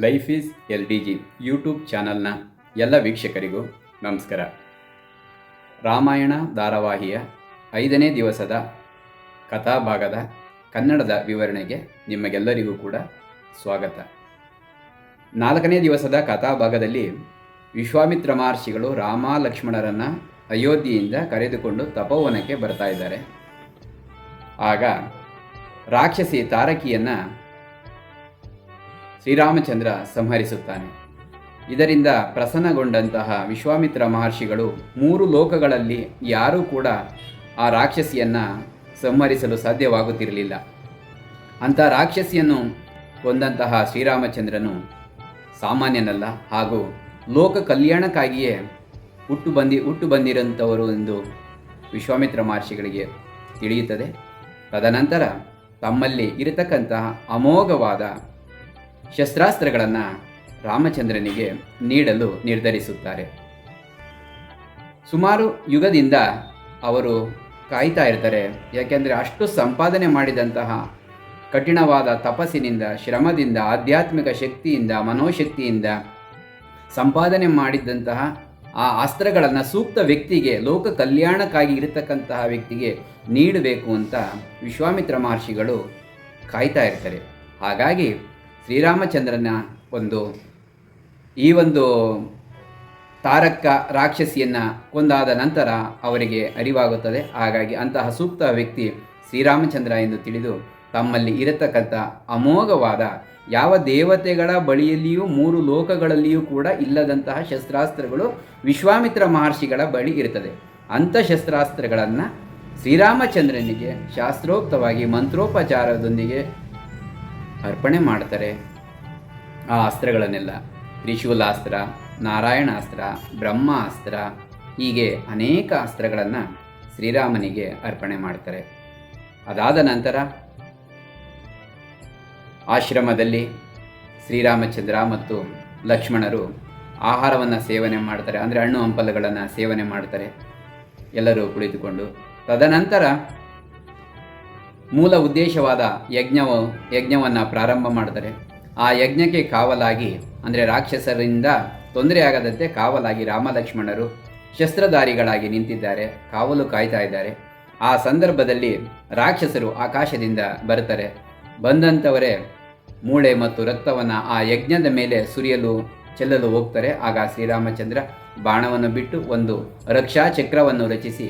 Life is LDG YouTube ಚಾನಲ್ನ ಎಲ್ಲ ವೀಕ್ಷಕರಿಗೂ ನಮಸ್ಕಾರ. ರಾಮಾಯಣ ಧಾರಾವಾಹಿಯ 5ನೇ ದಿವಸದ ಕಥಾಭಾಗದ ಕನ್ನಡದ ವಿವರಣೆಗೆ ನಿಮಗೆಲ್ಲರಿಗೂ ಕೂಡ ಸ್ವಾಗತ. 4ನೇ ದಿವಸದ ಕಥಾಭಾಗದಲ್ಲಿ ವಿಶ್ವಾಮಿತ್ರ ಮಹರ್ಷಿಗಳು ರಾಮ ಲಕ್ಷ್ಮಣರನ್ನು ಅಯೋಧ್ಯೆಯಿಂದ ಕರೆದುಕೊಂಡು ತಪೋವನಕ್ಕೆ ಬರ್ತಾ ಇದ್ದಾರೆ. ಆಗ ರಾಕ್ಷಸಿ ತಾರಕಿಯನ್ನು ಶ್ರೀರಾಮಚಂದ್ರ ಸಂಹರಿಸುತ್ತಾನೆ. ಇದರಿಂದ ಪ್ರಸನ್ನಗೊಂಡಂತಹ ವಿಶ್ವಾಮಿತ್ರ ಮಹರ್ಷಿಗಳು 3 ಲೋಕಗಳಲ್ಲಿ ಯಾರೂ ಕೂಡ ಆ ರಾಕ್ಷಸಿಯನ್ನು ಸಂಹರಿಸಲು ಸಾಧ್ಯವಾಗುತ್ತಿರಲಿಲ್ಲ. ಅಂಥ ರಾಕ್ಷಸಿಯನ್ನು ಕೊಂದಂತಹ ಶ್ರೀರಾಮಚಂದ್ರನು ಸಾಮಾನ್ಯನಲ್ಲ, ಹಾಗೂ ಲೋಕ ಕಲ್ಯಾಣಕ್ಕಾಗಿಯೇ ಹುಟ್ಟು ಬಂದಿರಂಥವರು ಎಂದು ವಿಶ್ವಾಮಿತ್ರ ಮಹರ್ಷಿಗಳಿಗೆ ತಿಳಿಯುತ್ತದೆ. ತದನಂತರ ತಮ್ಮಲ್ಲಿ ಇರತಕ್ಕಂತಹ ಅಮೋಘವಾದ ಶಸ್ತ್ರಾಸ್ತ್ರಗಳನ್ನು ರಾಮಚಂದ್ರನಿಗೆ ನೀಡಲು ನಿರ್ಧರಿಸುತ್ತಾರೆ. ಸುಮಾರು ಯುಗದಿಂದ ಅವರು ಕಾಯ್ತಾ ಇರ್ತಾರೆ. ಯಾಕೆಂದರೆ ಅಷ್ಟು ಸಂಪಾದನೆ ಮಾಡಿದಂತಹ ಕಠಿಣವಾದ ತಪಸ್ಸಿನಿಂದ, ಶ್ರಮದಿಂದ, ಆಧ್ಯಾತ್ಮಿಕ ಶಕ್ತಿಯಿಂದ, ಮನೋಶಕ್ತಿಯಿಂದ ಸಂಪಾದನೆ ಮಾಡಿದ್ದಂತಹ ಆ ಅಸ್ತ್ರಗಳನ್ನು ಸೂಕ್ತ ವ್ಯಕ್ತಿಗೆ, ಲೋಕ ಕಲ್ಯಾಣಕ್ಕಾಗಿ ಇರತಕ್ಕಂತಹ ವ್ಯಕ್ತಿಗೆ ನೀಡಬೇಕು ಅಂತ ವಿಶ್ವಾಮಿತ್ರ ಮಹರ್ಷಿಗಳು ಕಾಯ್ತಾ ಇರ್ತಾರೆ. ಹಾಗಾಗಿ ಶ್ರೀರಾಮಚಂದ್ರನ ಈ ಒಂದು ತಾರಕ ರಾಕ್ಷಸಿಯನ್ನು ಕೊಂದಾದ ನಂತರ ಅವರಿಗೆ ಅರಿವಾಗುತ್ತದೆ. ಹಾಗಾಗಿ ಅಂತಹ ಸೂಕ್ತ ವ್ಯಕ್ತಿ ಶ್ರೀರಾಮಚಂದ್ರ ಎಂದು ತಿಳಿದು ತಮ್ಮಲ್ಲಿ ಇರತಕ್ಕಂಥ ಅಮೋಘವಾದ ಯಾವ ದೇವತೆಗಳ ಬಳಿಯಲ್ಲಿಯೂ 3 ಲೋಕಗಳಲ್ಲಿಯೂ ಕೂಡ ಇಲ್ಲದಂತಹ ಶಸ್ತ್ರಾಸ್ತ್ರಗಳು ವಿಶ್ವಾಮಿತ್ರ ಮಹರ್ಷಿಗಳ ಬಳಿ ಇರುತ್ತದೆ. ಅಂಥ ಶಸ್ತ್ರಾಸ್ತ್ರಗಳನ್ನು ಶ್ರೀರಾಮಚಂದ್ರನಿಗೆ ಶಾಸ್ತ್ರೋಕ್ತವಾಗಿ ಮಂತ್ರೋಪಚಾರದೊಂದಿಗೆ ಅರ್ಪಣೆ ಮಾಡ್ತಾರೆ. ಆ ಅಸ್ತ್ರಗಳನ್ನೆಲ್ಲ ತ್ರಿಶೂಲಾಸ್ತ್ರ, ನಾರಾಯಣಾಸ್ತ್ರ, ಬ್ರಹ್ಮಾಸ್ತ್ರ, ಹೀಗೆ ಅನೇಕ ಅಸ್ತ್ರಗಳನ್ನು ಶ್ರೀರಾಮನಿಗೆ ಅರ್ಪಣೆ ಮಾಡ್ತಾರೆ. ಅದಾದ ನಂತರ ಆಶ್ರಮದಲ್ಲಿ ಶ್ರೀರಾಮಚಂದ್ರ ಮತ್ತು ಲಕ್ಷ್ಮಣರು ಆಹಾರವನ್ನು ಸೇವನೆ ಮಾಡ್ತಾರೆ. ಅಂದರೆ ಹಣ್ಣು ಹಂಪಲುಗಳನ್ನು ಸೇವನೆ ಮಾಡ್ತಾರೆ ಎಲ್ಲರೂ ಕುಳಿತುಕೊಂಡು. ತದನಂತರ ಮೂಲ ಉದ್ದೇಶವಾದ ಯಜ್ಞವನ್ನು ಪ್ರಾರಂಭ ಮಾಡ್ತಾರೆ. ಆ ಯಜ್ಞಕ್ಕೆ ಕಾವಲಾಗಿ, ಅಂದರೆ ರಾಕ್ಷಸರಿಂದ ತೊಂದರೆಯಾಗದಂತೆ ಕಾವಲಾಗಿ ರಾಮ ಲಕ್ಷ್ಮಣರು ಶಸ್ತ್ರಧಾರಿಗಳಾಗಿ ನಿಂತಿದ್ದಾರೆ, ಕಾವಲು ಕಾಯ್ತಾ ಇದ್ದಾರೆ. ಆ ಸಂದರ್ಭದಲ್ಲಿ ರಾಕ್ಷಸರು ಆಕಾಶದಿಂದ ಬರ್ತಾರೆ. ಬಂದಂಥವರೇ ಮೂಳೆ ಮತ್ತು ರಕ್ತವನ್ನು ಆ ಯಜ್ಞದ ಮೇಲೆ ಚೆಲ್ಲಲು ಹೋಗ್ತಾರೆ. ಆಗ ಶ್ರೀರಾಮಚಂದ್ರ ಬಾಣವನ್ನು ಬಿಟ್ಟು ಒಂದು ರಕ್ಷಾ ಚಕ್ರವನ್ನು ರಚಿಸಿ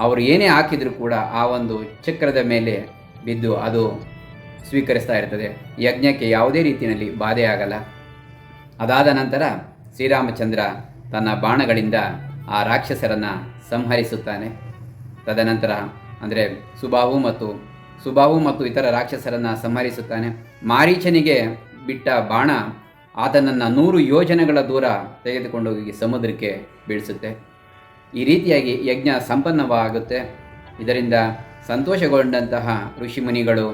ಅವರು ಏನೇ ಹಾಕಿದರೂ ಕೂಡ ಆ ಒಂದು ಚಕ್ರದ ಮೇಲೆ ಬಿದ್ದು ಅದು ಸ್ವೀಕರಿಸ್ತಾ ಇರ್ತದೆ. ಯಜ್ಞಕ್ಕೆ ಯಾವುದೇ ರೀತಿಯಲ್ಲಿ ಬಾಧೆಯಾಗಲ್ಲ. ಅದಾದ ನಂತರ ಶ್ರೀರಾಮಚಂದ್ರ ತನ್ನ ಬಾಣಗಳಿಂದ ಆ ರಾಕ್ಷಸರನ್ನು ಸಂಹರಿಸುತ್ತಾನೆ. ತದನಂತರ ಅಂದರೆ ಸುಬಾಹು ಮತ್ತು ಇತರ ರಾಕ್ಷಸರನ್ನು ಸಂಹರಿಸುತ್ತಾನೆ. ಮಾರೀಚನಿಗೆ ಬಿಟ್ಟ ಬಾಣ ಆತನನ್ನು 100 ಯೋಜನೆಗಳ ದೂರ ತೆಗೆದುಕೊಂಡು ಹೋಗಿ ಸಮುದ್ರಕ್ಕೆ ಬೀಳಿಸುತ್ತೆ. ಈ ರೀತಿಯಾಗಿ ಯಜ್ಞ ಸಂಪನ್ನವಾಗುತ್ತೆ. ಇದರಿಂದ ಸಂತೋಷಗೊಂಡಂತಹ ಋಷಿಮುನಿಗಳು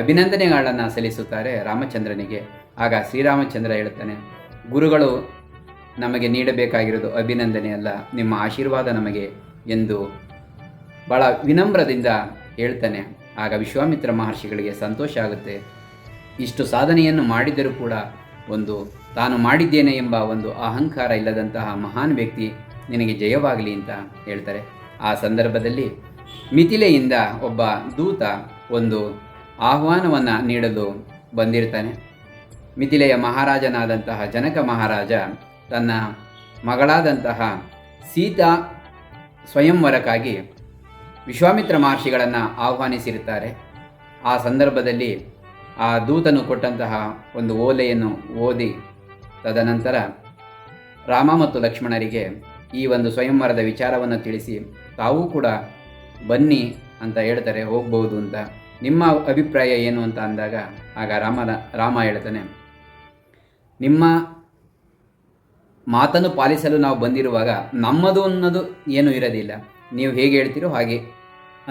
ಅಭಿನಂದನೆಗಳನ್ನು ಸಲ್ಲಿಸುತ್ತಾರೆ ರಾಮಚಂದ್ರನಿಗೆ. ಆಗ ಶ್ರೀರಾಮಚಂದ್ರ ಹೇಳ್ತಾನೆ, ಗುರುಗಳು ನಮಗೆ ನೀಡಬೇಕಾಗಿರೋದು ಅಭಿನಂದನೆ ಅಲ್ಲ, ನಿಮ್ಮ ಆಶೀರ್ವಾದ ನಮಗೆ ಎಂದು ಬಹಳ ವಿನಮ್ರದಿಂದ ಹೇಳ್ತಾನೆ. ಆಗ ವಿಶ್ವಾಮಿತ್ರ ಮಹರ್ಷಿಗಳಿಗೆ ಸಂತೋಷ ಆಗುತ್ತೆ. ಇಷ್ಟು ಸಾಧನೆಯನ್ನು ಮಾಡಿದರೂ ಕೂಡ ತಾನು ಮಾಡಿದ್ದೇನೆ ಎಂಬ ಒಂದು ಅಹಂಕಾರ ಇಲ್ಲದಂತಹ ಮಹಾನ್ ವ್ಯಕ್ತಿ ನಿನಗೆ ಜಯವಾಗಲಿ ಅಂತ ಹೇಳ್ತಾರೆ. ಆ ಸಂದರ್ಭದಲ್ಲಿ ಮಿಥಿಲೆಯಿಂದ ಒಬ್ಬ ದೂತ ಒಂದು ಆಹ್ವಾನವನ್ನು ನೀಡಲು ಬಂದಿರ್ತಾನೆ. ಮಿಥಿಲೆಯ ಮಹಾರಾಜನಾದಂತಹ ಜನಕ ಮಹಾರಾಜ ತನ್ನ ಮಗಳಾದಂತಹ ಸೀತಾ ಸ್ವಯಂವರಕ್ಕಾಗಿ ವಿಶ್ವಾಮಿತ್ರ ಮಹರ್ಷಿಗಳನ್ನು ಆಹ್ವಾನಿಸಿರುತ್ತಾರೆ. ಆ ಸಂದರ್ಭದಲ್ಲಿ ಆ ದೂತನು ಕೊಟ್ಟಂತಹ ಒಂದು ಓಲೆಯನ್ನು ಓದಿ ತದನಂತರ ರಾಮ ಮತ್ತು ಲಕ್ಷ್ಮಣರಿಗೆ ಈ ಒಂದು ಸ್ವಯಂವರದ ವಿಚಾರವನ್ನು ತಿಳಿಸಿ ತಾವೂ ಕೂಡ ಬನ್ನಿ ಅಂತ ಹೇಳ್ತಾರೆ, ಹೋಗ್ಬೋದು ಅಂತ. ನಿಮ್ಮ ಅಭಿಪ್ರಾಯ ಏನು ಅಂತ ಅಂದಾಗ ಆಗ ರಾಮ ಹೇಳ್ತಾನೆ, ನಿಮ್ಮ ಮಾತನ್ನು ಪಾಲಿಸಲು ನಾವು ಬಂದಿರುವಾಗ ನಮ್ಮದು ಅನ್ನೋದು ಏನೂ ಇರೋದಿಲ್ಲ, ನೀವು ಹೇಗೆ ಹೇಳ್ತೀರೋ ಹಾಗೆ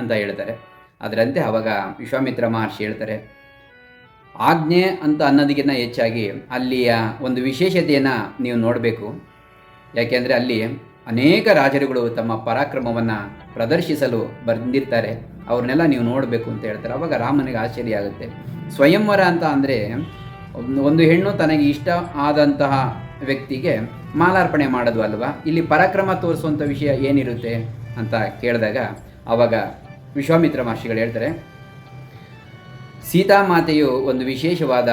ಅಂತ ಹೇಳ್ತಾರೆ. ಅದರಂತೆ ಆವಾಗ ವಿಶ್ವಾಮಿತ್ರ ಮಹರ್ಷಿ ಹೇಳ್ತಾರೆ, ಆಜ್ಞೆ ಅಂತ ಅನ್ನೋದಕ್ಕಿಂತ ಹೆಚ್ಚಾಗಿ ಅಲ್ಲಿಯ ಒಂದು ವಿಶೇಷತೆಯನ್ನು ನೀವು ನೋಡಬೇಕು. ಯಾಕೆಂದರೆ ಅಲ್ಲಿ ಅನೇಕ ರಾಜರುಗಳು ತಮ್ಮ ಪರಾಕ್ರಮವನ್ನು ಪ್ರದರ್ಶಿಸಲು ಬಂದಿರ್ತಾರೆ, ಅವ್ರನ್ನೆಲ್ಲ ನೀವು ನೋಡಬೇಕು ಅಂತ ಹೇಳ್ತಾರೆ. ಆವಾಗ ರಾಮನಿಗೆ ಆಶ್ಚರ್ಯ ಆಗುತ್ತೆ. ಸ್ವಯಂವರ ಅಂತ ಅಂದರೆ ಒಂದು ಹೆಣ್ಣು ತನಗೆ ಇಷ್ಟ ಆದಂತಹ ವ್ಯಕ್ತಿಗೆ ಮಾಲಾರ್ಪಣೆ ಮಾಡೋದು ಅಲ್ವಾ, ಇಲ್ಲಿ ಪರಾಕ್ರಮ ತೋರಿಸುವಂಥ ವಿಷಯ ಏನಿರುತ್ತೆ ಅಂತ ಕೇಳಿದಾಗ ಆವಾಗ ವಿಶ್ವಾಮಿತ್ರ ಮಹರ್ಷಿಗಳು ಹೇಳ್ತಾರೆ, ಸೀತಾಮಾತೆಯು ಒಂದು ವಿಶೇಷವಾದ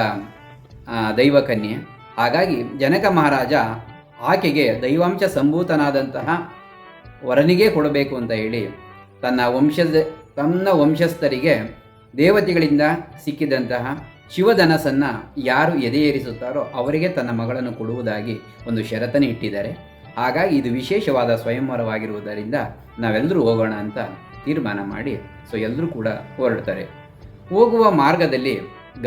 ದೈವಕನ್ಯೆ. ಹಾಗಾಗಿ ಜನಕ ಮಹಾರಾಜ ಆಕೆಗೆ ದೈವಾಂಶ ಸಂಭೂತನಾದಂತಹ ವರನಿಗೆ ಕೊಡಬೇಕು ಅಂತ ಹೇಳಿ ತನ್ನ ವಂಶಸ್ಥರಿಗೆ ದೇವತೆಗಳಿಂದ ಸಿಕ್ಕಿದಂತಹ ಶಿವಧನಸ್ಸನ್ನು ಯಾರು ಎದೆಯೇರಿಸುತ್ತಾರೋ ಅವರಿಗೆ ತನ್ನ ಮಗಳನ್ನು ಕೊಡುವುದಾಗಿ ಒಂದು ಷರತ್ತನ್ನು ಇಟ್ಟಿದ್ದಾರೆ. ಹಾಗಾಗಿ ಇದು ವಿಶೇಷವಾದ ಸ್ವಯಂವರವಾಗಿರುವುದರಿಂದ ನಾವೆಲ್ಲರೂ ಹೋಗೋಣ ಅಂತ ತೀರ್ಮಾನ ಮಾಡಿ ಎಲ್ಲರೂ ಕೂಡ ಹೊರಡ್ತಾರೆ. ಹೋಗುವ ಮಾರ್ಗದಲ್ಲಿ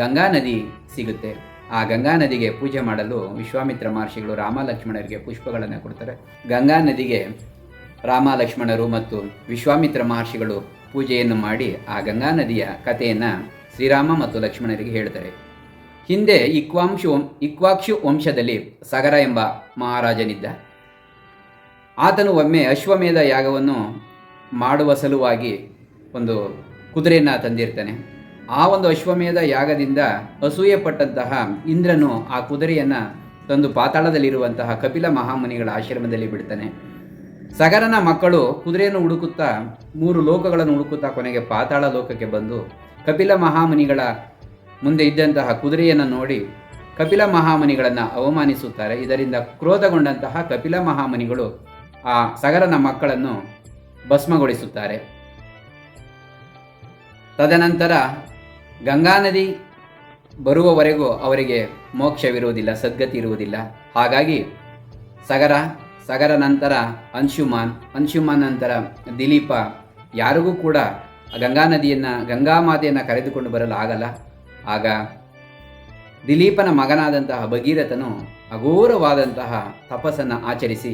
ಗಂಗಾ ನದಿ ಸಿಗುತ್ತೆ. ಆ ಗಂಗಾ ನದಿಗೆ ಪೂಜೆ ಮಾಡಲು ವಿಶ್ವಾಮಿತ್ರ ಮಹರ್ಷಿಗಳು ರಾಮ ಲಕ್ಷ್ಮಣರಿಗೆ ಪುಷ್ಪಗಳನ್ನು ಕೊಡ್ತಾರೆ. ಗಂಗಾ ನದಿಗೆ ರಾಮ ಲಕ್ಷ್ಮಣರು ಮತ್ತು ವಿಶ್ವಾಮಿತ್ರ ಮಹರ್ಷಿಗಳು ಪೂಜೆಯನ್ನು ಮಾಡಿ ಆ ಗಂಗಾ ನದಿಯ ಕಥೆಯನ್ನು ಶ್ರೀರಾಮ ಮತ್ತು ಲಕ್ಷ್ಮಣರಿಗೆ ಹೇಳ್ತಾರೆ. ಹಿಂದೆ ಇಕ್ವಾಕ್ಷು ವಂಶದಲ್ಲಿ ಸಗರ ಎಂಬ ಮಹಾರಾಜನಿದ್ದ. ಆತನು ಒಮ್ಮೆ ಅಶ್ವಮೇಧ ಯಾಗವನ್ನು ಮಾಡುವ ಸಲುವಾಗಿ ಒಂದು ಕುದುರೆಯನ್ನು ತಂದಿರ್ತಾನೆ. ಆ ಒಂದು ಅಶ್ವಮೇಧ ಯಾಗದಿಂದ ಅಸೂಯೆ ಪಟ್ಟಂತಹ ಇಂದ್ರನು ಆ ಕುದುರೆಯನ್ನು ತಂದು ಪಾತಾಳದಲ್ಲಿರುವಂತಹ ಕಪಿಲ ಮಹಾಮುನಿಗಳ ಆಶ್ರಮದಲ್ಲಿ ಬಿಡ್ತಾನೆ. ಸಗರನ ಮಕ್ಕಳು ಕುದುರೆಯನ್ನು ಹುಡುಕುತ್ತಾ 3 ಲೋಕಗಳನ್ನು ಹುಡುಕುತ್ತಾ ಕೊನೆಗೆ ಪಾತಾಳ ಲೋಕಕ್ಕೆ ಬಂದು ಕಪಿಲ ಮಹಾಮುನಿಗಳ ಮುಂದೆ ಇದ್ದಂತಹ ಕುದುರೆಯನ್ನು ನೋಡಿ ಕಪಿಲ ಮಹಾಮುನಿಗಳನ್ನು ಅವಮಾನಿಸುತ್ತಾರೆ. ಇದರಿಂದ ಕ್ರೋಧಗೊಂಡಂತಹ ಕಪಿಲ ಮಹಾಮುನಿಗಳು ಆ ಸಗರನ ಮಕ್ಕಳನ್ನು ಭಸ್ಮಗೊಳಿಸುತ್ತಾರೆ. ತದನಂತರ ಗಂಗಾ ನದಿ ಬರುವವರೆಗೂ ಅವರಿಗೆ ಮೋಕ್ಷವಿರುವುದಿಲ್ಲ, ಸದ್ಗತಿ ಇರುವುದಿಲ್ಲ. ಹಾಗಾಗಿ ಸಗರ ನಂತರ ಅಂಶುಮಾನ್ ನಂತರ ದಿಲೀಪ ಯಾರಿಗೂ ಕೂಡ ಗಂಗಾ ಮಾತೆಯನ್ನು ಕರೆದುಕೊಂಡು ಬರಲು ಆಗಲ್ಲ. ಆಗ ದಿಲೀಪನ ಮಗನಾದಂತಹ ಭಗೀರಥನು ಅಘೋರವಾದಂತಹ ತಪಸ್ಸನ್ನು ಆಚರಿಸಿ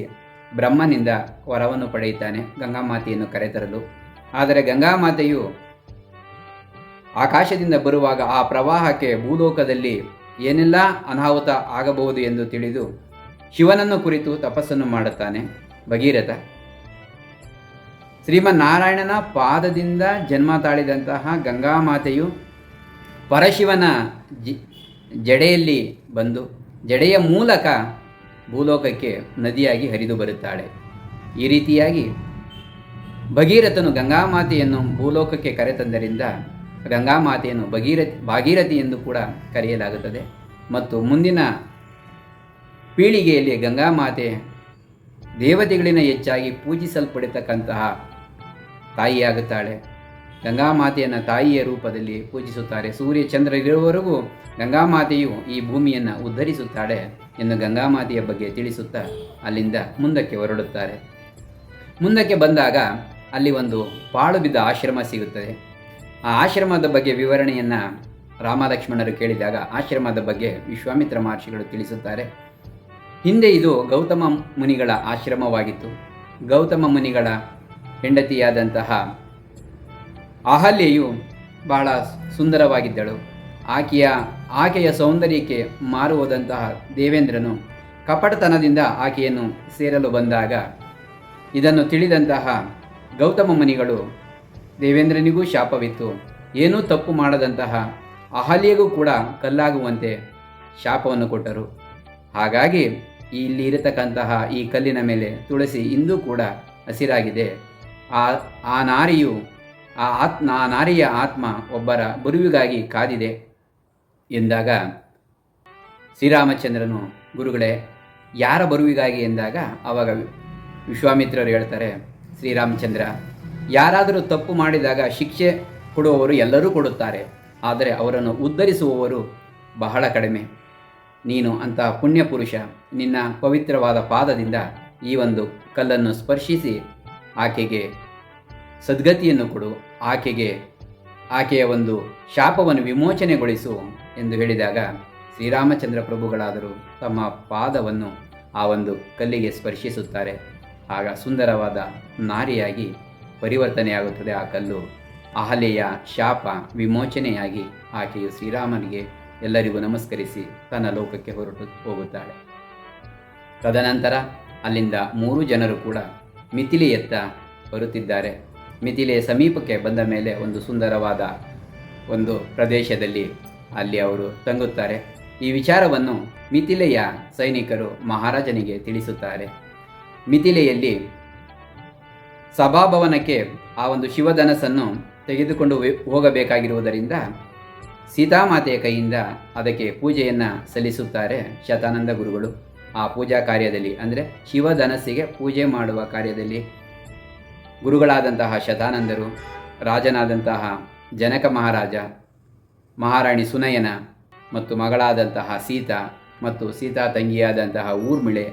ಬ್ರಹ್ಮನಿಂದ ವರವನ್ನು ಪಡೆಯುತ್ತಾನೆ ಗಂಗಾಮಾತೆಯನ್ನು ಕರೆತರಲು. ಆದರೆ ಗಂಗಾಮಾತೆಯು ಆಕಾಶದಿಂದ ಬರುವಾಗ ಆ ಪ್ರವಾಹಕ್ಕೆ ಭೂಲೋಕದಲ್ಲಿ ಏನೆಲ್ಲ ಅನಾಹುತ ಆಗಬಹುದು ಎಂದು ತಿಳಿದು ಶಿವನನ್ನು ಕುರಿತು ತಪಸ್ಸನ್ನು ಮಾಡುತ್ತಾನೆ ಭಗೀರಥ. ಶ್ರೀಮನ್ನಾರಾಯಣನ ಪಾದದಿಂದ ಜನ್ಮ ತಾಳಿದಂತಹ ಗಂಗಾಮಾತೆಯು ಪರಶಿವನ ಜಡೆಯಲ್ಲಿ ಬಂದು ಜಡೆಯ ಮೂಲಕ ಭೂಲೋಕಕ್ಕೆ ನದಿಯಾಗಿ ಹರಿದು ಬರುತ್ತಾಳೆ. ಈ ರೀತಿಯಾಗಿ ಭಗೀರಥನು ಗಂಗಾಮಾತೆಯನ್ನು ಭೂಲೋಕಕ್ಕೆ ಕರೆತಂದರಿಂದ ಗಂಗಾಮಾತೆಯನ್ನು ಭಾಗೀರಥಿ ಎಂದು ಕೂಡ ಕರೆಯಲಾಗುತ್ತದೆ. ಮತ್ತು ಮುಂದಿನ ಪೀಳಿಗೆಯಲ್ಲಿ ಗಂಗಾಮಾತೆ ದೇವತೆಗಳಿಂದ ಹೆಚ್ಚಾಗಿ ಪೂಜಿಸಲ್ಪಡತಕ್ಕಂತಹ ತಾಯಿಯಾಗುತ್ತಾಳೆ. ಗಂಗಾಮಾತೆಯನ್ನು ತಾಯಿಯ ರೂಪದಲ್ಲಿ ಪೂಜಿಸುತ್ತಾರೆ. ಸೂರ್ಯ ಚಂದ್ರ ಇರುವವರೆಗೂ ಗಂಗಾಮಾತೆಯು ಈ ಭೂಮಿಯನ್ನು ಉದ್ಧರಿಸುತ್ತಾಳೆ ಎಂದು ಗಂಗಾಮಾತೆಯ ಬಗ್ಗೆ ತಿಳಿಸುತ್ತಾ ಅಲ್ಲಿಂದ ಮುಂದಕ್ಕೆ ಹೊರಡುತ್ತಾರೆ. ಮುಂದಕ್ಕೆ ಬಂದಾಗ ಅಲ್ಲಿ ಒಂದು ಪಾಳು ಬಿದ್ದ ಆಶ್ರಮ ಸಿಗುತ್ತದೆ. ಆ ಆಶ್ರಮದ ಬಗ್ಗೆ ವಿವರಣೆಯನ್ನು ರಾಮ ಲಕ್ಷ್ಮಣರು ಕೇಳಿದಾಗ ಆಶ್ರಮದ ಬಗ್ಗೆ ವಿಶ್ವಾಮಿತ್ರ ಮಹರ್ಷಿಗಳು ತಿಳಿಸುತ್ತಾರೆ. ಹಿಂದೆ ಇದು ಗೌತಮ ಮುನಿಗಳ ಆಶ್ರಮವಾಗಿತ್ತು. ಗೌತಮ ಮುನಿಗಳ ಹೆಂಡತಿಯಾದಂತಹ ಅಹಲ್ಯೆಯು ಬಹಳ ಸುಂದರವಾಗಿದ್ದಳು. ಆಕೆಯ ಸೌಂದರ್ಯಕ್ಕೆ ಮಾರುವುದಂತಹ ದೇವೇಂದ್ರನು ಕಪಟತನದಿಂದ ಆಕೆಯನ್ನು ಸೇರಲು ಬಂದಾಗ ಇದನ್ನು ತಿಳಿದಂತಹ ಗೌತಮ ಮುನಿಗಳು ದೇವೇಂದ್ರನಿಗೂ ಶಾಪವಿತ್ತು. ಏನೂ ತಪ್ಪು ಮಾಡದಂತಹ ಅಹಲ್ಯೆಗೂ ಕೂಡ ಕಲ್ಲಾಗುವಂತೆ ಶಾಪವನ್ನು ಕೊಟ್ಟರು. ಹಾಗಾಗಿ ಇಲ್ಲಿ ಇರತಕ್ಕಂತಹ ಈ ಕಲ್ಲಿನ ಮೇಲೆ ತುಳಸಿ ಇಂದೂ ಕೂಡ ಹಸಿರಾಗಿದೆ. ಆ ನಾರಿಯ ಆತ್ಮ ಒಬ್ಬರ ಬರುವಿಗಾಗಿ ಕಾದಿದೆ ಎಂದಾಗ ಶ್ರೀರಾಮಚಂದ್ರನು, ಗುರುಗಳೇ ಯಾರ ಬರುವಿಗಾಗಿ ಎಂದಾಗ ಆವಾಗ ವಿಶ್ವಾಮಿತ್ರರು ಹೇಳ್ತಾರೆ, ಶ್ರೀರಾಮಚಂದ್ರ, ಯಾರಾದರೂ ತಪ್ಪು ಮಾಡಿದಾಗ ಶಿಕ್ಷೆ ಕೊಡುವವರು ಎಲ್ಲರೂ ಕೊಡುತ್ತಾರೆ, ಆದರೆ ಅವರನ್ನು ಉದ್ಧರಿಸುವವರು ಬಹಳ ಕಡಿಮೆ. ನೀನು ಅಂತಹ ಪುಣ್ಯ ಪುರುಷ. ನಿನ್ನ ಪವಿತ್ರವಾದ ಪಾದದಿಂದ ಈ ಒಂದು ಕಲ್ಲನ್ನು ಸ್ಪರ್ಶಿಸಿ ಆಕೆಗೆ ಸದ್ಗತಿಯನ್ನು ಕೊಡು, ಆಕೆಯ ಒಂದು ಶಾಪವನ್ನು ವಿಮೋಚನೆಗೊಳಿಸು ಎಂದು ಹೇಳಿದಾಗ ಶ್ರೀರಾಮಚಂದ್ರ ಪ್ರಭುಗಳಾದರೂ ತಮ್ಮ ಪಾದವನ್ನು ಆ ಒಂದು ಕಲ್ಲಿಗೆ ಸ್ಪರ್ಶಿಸುತ್ತಾರೆ. ಆಗ ಸುಂದರವಾದ ನಾರಿಯಾಗಿ ಪರಿವರ್ತನೆಯಾಗುತ್ತದೆ ಆ ಕಲ್ಲು. ಅಹಲ್ಯೆಯ ಶಾಪ ವಿಮೋಚನೆಯಾಗಿ ಆಕೆಯು ಶ್ರೀರಾಮನಿಗೆ ಎಲ್ಲರಿಗೂ ನಮಸ್ಕರಿಸಿ ತನ್ನ ಲೋಕಕ್ಕೆ ಹೊರಟು ಹೋಗುತ್ತಾಳೆ. ತದನಂತರ ಅಲ್ಲಿಂದ 3 ಜನರು ಕೂಡ ಮಿಥಿಲೆಯತ್ತ ಬರುತ್ತಿದ್ದಾರೆ. ಮಿಥಿಲೆಯ ಸಮೀಪಕ್ಕೆ ಬಂದ ಮೇಲೆ ಒಂದು ಸುಂದರವಾದ ಒಂದು ಪ್ರದೇಶದಲ್ಲಿ ಅಲ್ಲಿ ಅವರು ತಂಗುತ್ತಾರೆ. ಈ ವಿಚಾರವನ್ನು ಮಿಥಿಲೆಯ ಸೈನಿಕರು ಮಹಾರಾಜನಿಗೆ ತಿಳಿಸುತ್ತಾರೆ. ಮಿಥಿಲೆಯಲ್ಲಿ ಸಭಾಭವನಕ್ಕೆ ಆ ಒಂದು ಶಿವಧನಸ್ಸನ್ನು ತೆಗೆದುಕೊಂಡು ಹೋಗಬೇಕಾಗಿರುವುದರಿಂದ ಸೀತಾಮಾತೆಯ ಕೈಯಿಂದ ಅದಕ್ಕೆ ಪೂಜೆಯನ್ನು ಸಲ್ಲಿಸುತ್ತಾರೆ ಶತಾನಂದ ಗುರುಗಳು. ಆ ಪೂಜಾ ಕಾರ್ಯದಲ್ಲಿ ಅಂದರೆ ಶಿವಧನಸ್ಸಿಗೆ ಪೂಜೆ ಮಾಡುವ ಕಾರ್ಯದಲ್ಲಿ ಗುರುಗಳಾದಂತಹ ಶತಾನಂದರು, ರಾಜನಾದಂತಹ ಜನಕ ಮಹಾರಾಜ, ಮಹಾರಾಣಿ ಸುನಯನ ಮತ್ತು ಮಗಳಾದಂತಹ ಸೀತಾ ಮತ್ತು ಸೀತಾ ತಂಗಿಯಾದಂತಹ ಊರ್ಮಿಳೆ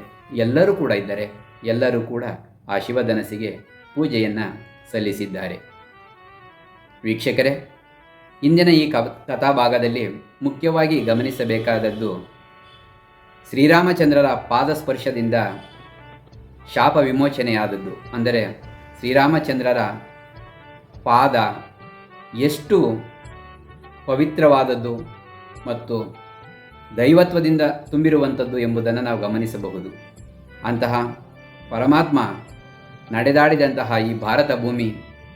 ಎಲ್ಲರೂ ಕೂಡ ಇದ್ದಾರೆ. ಎಲ್ಲರೂ ಕೂಡ ಆ ಶಿವಧನಸ್ಸಿಗೆ ಪೂಜೆಯನ್ನು ಸಲ್ಲಿಸಿದ್ದಾರೆ. ವೀಕ್ಷಕರೇ, ಇಂದಿನ ಈ ಕಥಾಭಾಗದಲ್ಲಿ ಮುಖ್ಯವಾಗಿ ಗಮನಿಸಬೇಕಾದದ್ದು ಶ್ರೀರಾಮಚಂದ್ರರ ಪಾದಸ್ಪರ್ಶದಿಂದ ಶಾಪ ವಿಮೋಚನೆಯಾದದ್ದು. ಅಂದರೆ ಶ್ರೀರಾಮಚಂದ್ರರ ಪಾದ ಎಷ್ಟು ಪವಿತ್ರವಾದದ್ದು ಮತ್ತು ದೈವತ್ವದಿಂದ ತುಂಬಿರುವಂಥದ್ದು ಎಂಬುದನ್ನು ನಾವು ಗಮನಿಸಬಹುದು. ಅಂತಹ ಪರಮಾತ್ಮ ನಡೆದಾಡಿದಂತಹ ಈ ಭಾರತ ಭೂಮಿ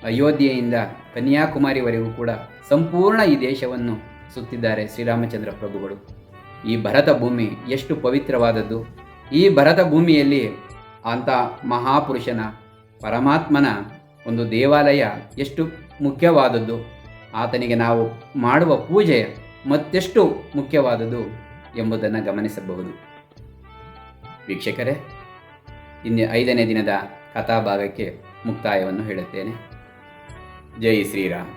ಅಯೋಧ್ಯೆಯಿಂದ ಕನ್ಯಾಕುಮಾರಿವರೆಗೂ ಕೂಡ ಸಂಪೂರ್ಣ ಈ ದೇಶವನ್ನು ಸುತ್ತಿದ್ದಾರೆ ಶ್ರೀರಾಮಚಂದ್ರ ಪ್ರಭುಗಳು. ಈ ಭರತ ಭೂಮಿ ಎಷ್ಟು ಪವಿತ್ರವಾದದ್ದು. ಈ ಭರತ ಭೂಮಿಯಲ್ಲಿ ಅಂಥ ಮಹಾಪುರುಷನ ಪರಮಾತ್ಮನ ಒಂದು ದೇವಾಲಯ ಎಷ್ಟು ಮುಖ್ಯವಾದದ್ದು, ಆತನಿಗೆ ನಾವು ಮಾಡುವ ಪೂಜೆ ಮತ್ತೆಷ್ಟು ಮುಖ್ಯವಾದದ್ದು ಎಂಬುದನ್ನು ಗಮನಿಸಬಹುದು. ವೀಕ್ಷಕರೇ, ಇನ್ನು 5ನೇ ದಿನದ ಕಥಾಭಾಗಕ್ಕೆ ಮುಕ್ತಾಯವನ್ನು ಹೇಳುತ್ತೇನೆ. ಜೈ ಶ್ರೀರಾಮ್.